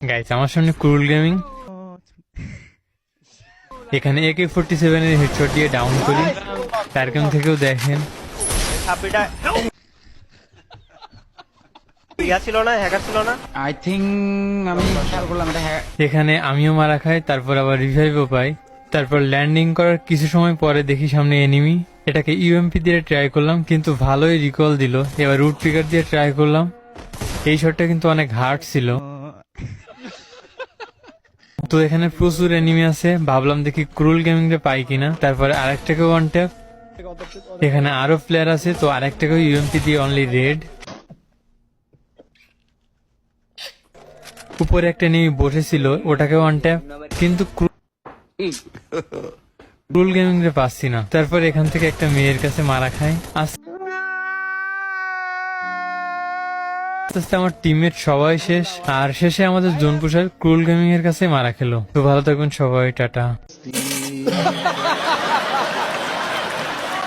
Guys আমার সামনে ক্রুল gaming, এখানে AK-47 এর হেডশট দিয়ে ডাউন করি। তার গেম থেকেও দেখেন ছাব্বিটা ইয়া ছিল না, হ্যাকার ছিল না। আই থিঙ্ক আমি খেয়াল করলাম এটা এখানে আমিও মারা খাই, তারপর আবার রিভাইভও পাই। তারপর ল্যান্ডিং করার কিছু সময় পরে দেখি সামনে এনিমি। এটাকে ইউএমপি দিয়ে ট্রাই করলাম কিন্তু ভালোই রিকল দিল। এবার রুট ট্রিগার দিয়ে ট্রাই করলাম, এই শটটা কিন্তু অনেক হার্ড ছিল। তো এখানে প্রচুর এনিমি আছে, ভাবলাম দেখি ক্রুল গেমিং রে পাই কিনা। তারপরে আরেকটাকে ওয়ান ট্যাপ, এখানে আরো প্লেয়ার আছে, তো আরেকটাকে ইউএমপি দিয়ে অনলি রেড। উপরে একটা এনিমি বসেছিল, ওটাকে ওয়ান ট্যাপ, কিন্তু ক্রুল গেমিং রে পাচ্ছি না। তারপর এখান থেকে একটা মেয়ের কাছে মারা খাই। আস্তে আস্তে আমার টিমমেট সবাই শেষ, আর শেষে আমাদের জোন পুষার ক্রুল গেমিং এর কাছে মারা খেলো। তো ভালো থাকবেন সবাই, টাটা।